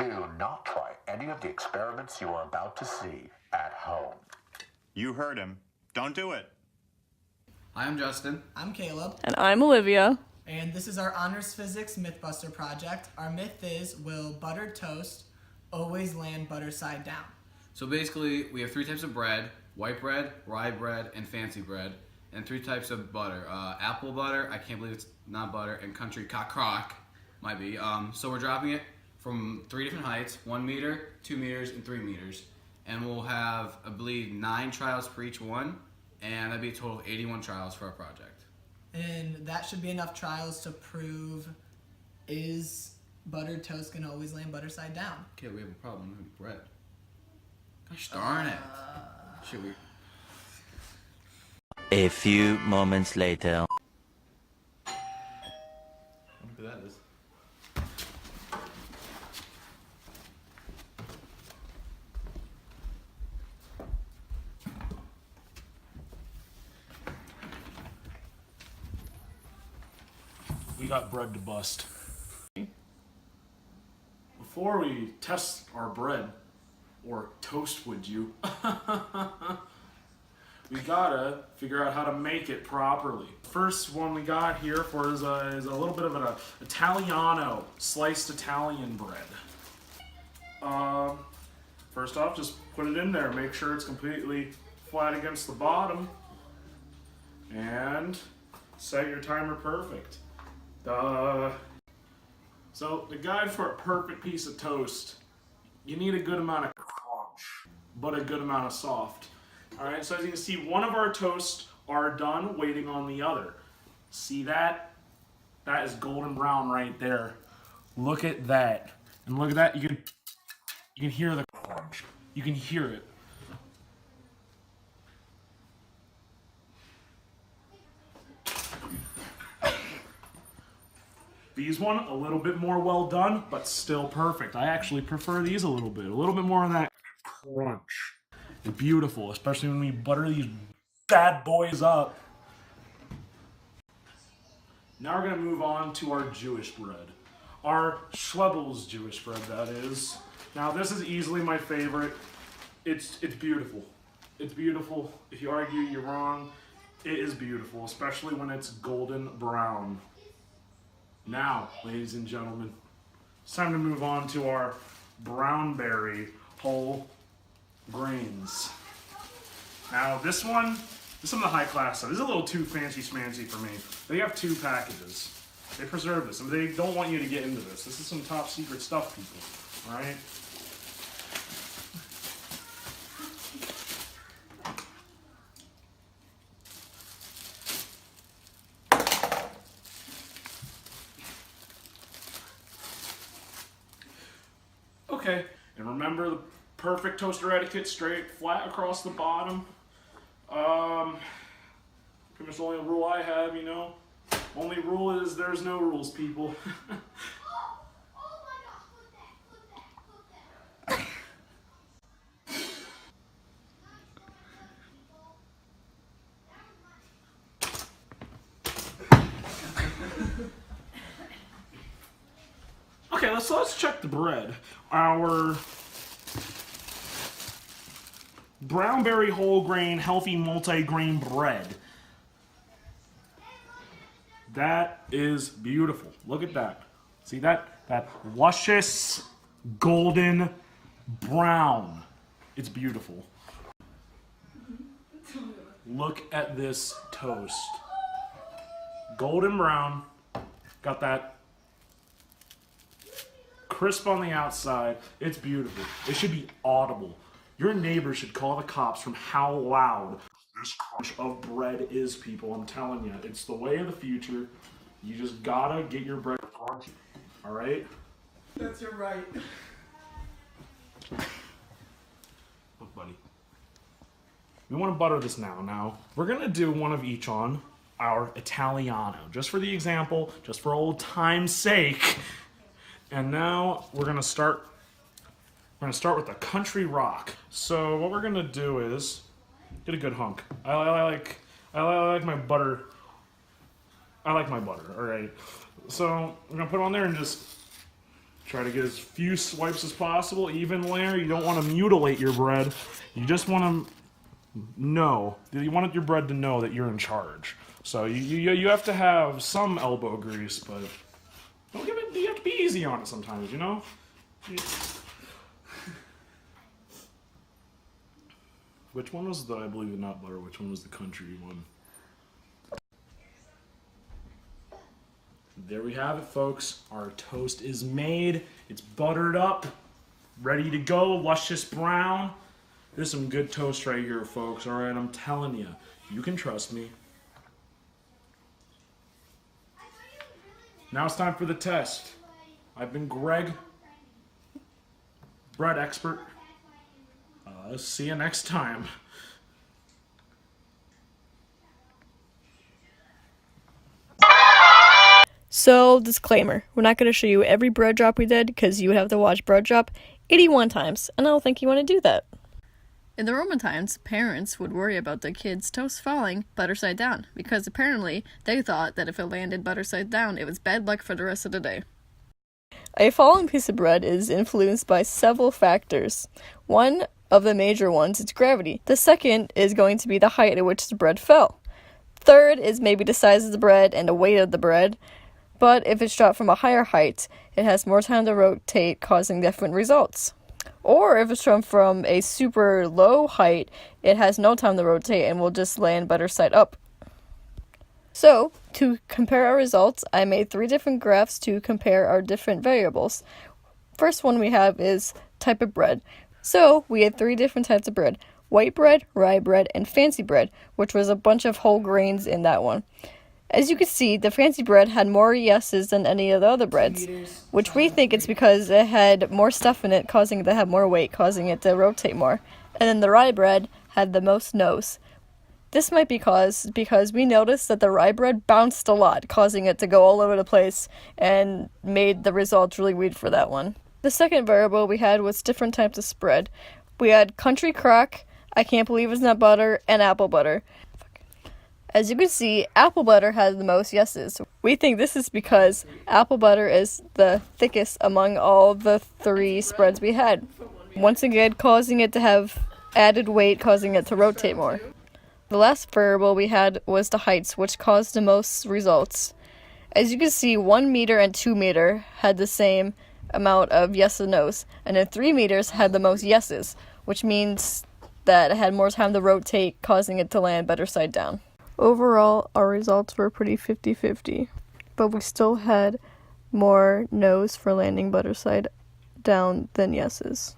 Do not try any of the experiments you are about to see at home. You heard him. Don't do it. Hi, I'm Justin. I'm Caleb. And I'm Olivia. And this is our Honors Physics Mythbuster project. Our myth is, will buttered toast always land butter side down? So basically, we have three types of bread: white bread, rye bread, and fancy bread. And three types of butter: apple butter, I can't believe it's not butter, and country crock might be. So we're dropping it from three different heights: 1 meter, 2 meters, and 3 meters. And we'll have, I believe, 9 trials for each one, and that'd be a total of 81 trials for our project. And that should be enough trials to prove, is buttered toast gonna always land butter side down? Okay, we have a problem with bread. Gosh darn it. Should we? A few moments later. Look who that is. We got bread to bust. Before we test our bread, or toast would you, we gotta figure out how to make it properly. First one we got here for is a little bit of an Italiano, sliced Italian bread. First off, just put it in there, make sure it's completely flat against the bottom, and set your timer perfect. So the guide for a perfect piece of toast, you need a good amount of crunch, but a good amount of soft. All right, so as you can see, one of our toasts are done, waiting on the other. See that? That is golden brown right there. Look at that, and look at that. You can hear the crunch. You can hear it. These one, a little bit more well done, but still perfect. I actually prefer these a little bit more of that crunch. It's beautiful, especially when we butter these bad boys up. Now we're gonna move on to our Jewish bread. Our Schwebel's Jewish bread, that is. Now this is easily my favorite. It's beautiful. It's beautiful. If you argue, you're wrong. It is beautiful, especially when it's golden brown. Now, ladies and gentlemen, it's time to move on to our brownberry whole grains. Now, this one, this is the high class stuff. This is a little too fancy schmancy for me. They have 2 packages. They preserve this, and they don't want you to get into this. This is some top secret stuff, people. All right? Okay, and remember the perfect toaster etiquette: straight, flat across the bottom. Pretty much the only rule I have, you know. Only rule is there's no rules, people. Okay, let's check the bread. Our brownberry whole grain healthy multi-grain bread. That is beautiful. Look at that. See that luscious golden brown. It's beautiful. Look at this toast. Golden brown. Got that crisp on the outside. It's beautiful. It should be audible. Your neighbor should call the cops from how loud this crunch of bread is, people. I'm telling you, it's the way of the future. You just gotta get your bread crunchy. All right? That's your right. Look, buddy. We want to butter this now. Now, we're gonna do one of each on our Italiano, just for the example, just for old time's sake. And now we're gonna start with the country rock. So what we're gonna do is get a good hunk. I like my butter. I like my butter. All right. So we're gonna put it on there and just Try to get as few swipes as possible, even layer. You don't want to mutilate your bread. You just want to know. You want your bread to know that you're in charge. So you have to have some elbow grease, but don't give it. You have to be easy on it sometimes, you know. Which one was the, I believe, the nut butter? Which one was the country one? There we have it, folks. Our toast is made. It's buttered up, ready to go, luscious brown. There's some good toast right here, folks. All right, I'm telling you, you can trust me. Now it's time for the test. I've been Greg, bread expert. See you next time. So, disclaimer, we're not going to show you every bread drop we did because you would have to watch bread drop 81 times, and I don't think you want to do that. In the Roman times, parents would worry about their kids' toast falling butter side down because apparently they thought that if it landed butter side down, it was bad luck for the rest of the day. A falling piece of bread is influenced by several factors. One of the major ones is gravity. The second is going to be the height at which the bread fell. Third is maybe the size of the bread and the weight of the bread. But if it's dropped from a higher height, it has more time to rotate, causing different results. Or if it's from a super low height, it has no time to rotate and will just land butter side up. So, to compare our results, I made 3 different graphs to compare our different variables. First one we have is type of bread. So, we had 3 different types of bread: white bread, rye bread, and fancy bread, which was a bunch of whole grains in that one. As you can see, the fancy bread had more yeses than any of the other breads, which we think it's because it had more stuff in it, causing it to have more weight, causing it to rotate more. And then the rye bread had the most no's. This might be because we noticed that the rye bread bounced a lot, causing it to go all over the place, and made the results really weird for that one. The second variable we had was different types of spread. We had country crock, I can't believe it's not butter, and apple butter. As you can see, apple butter has the most yeses. We think this is because apple butter is the thickest among all the 3 spreads we had. Once again, causing it to have added weight, causing it to rotate more. The last variable we had was the heights, which caused the most results. As you can see, 1 meter and 2 meter had the same amount of yes and no's, and then 3 meters had the most yeses, which means that it had more time to rotate, causing it to land better side down. Overall, our results were pretty 50-50, but we still had more no's for landing butter side down than yeses.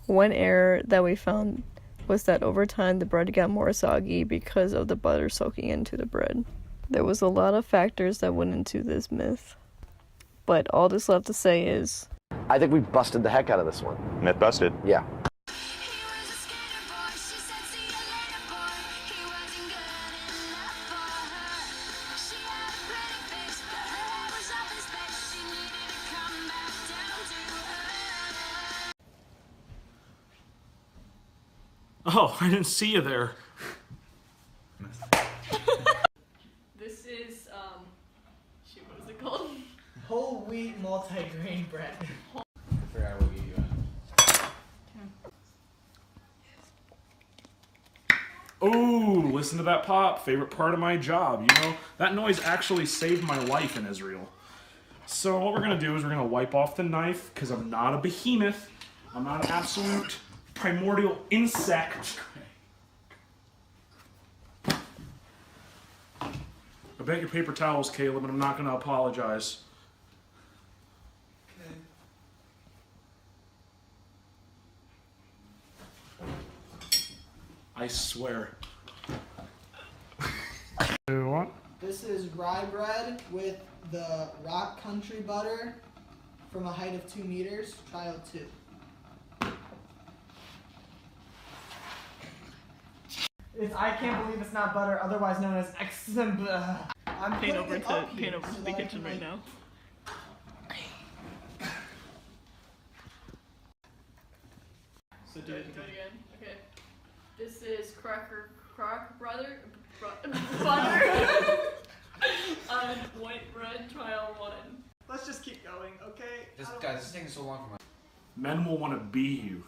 One error that we found was that over time the bread got more soggy because of the butter soaking into the bread. There was a lot of factors that went into this myth, but all that's left to say is I think we busted the heck out of this one. Myth busted. Yeah. Oh, I didn't see you there. this is, what is it called? Whole wheat multigrain bread. I forgot what you got. Ooh, listen to that pop. Favorite part of my job. You know, that noise actually saved my life in Israel. So what we're going to do is we're going to wipe off the knife, because I'm not a behemoth. I'm not an absolute primordial insect. I bet your paper towels, Caleb, and I'm not going to apologize. I swear. What? This is rye bread with the rock country butter from a height of 2 meters, trial 2. I can't believe it's not butter, otherwise known as I'm Paint putting over it to up here so the that I kitchen can, right like, now. So do it again. Okay. This is crock butter on white bread trial 1. Let's just keep going, okay? Guys, this is taking so long for my. Men will want to be you.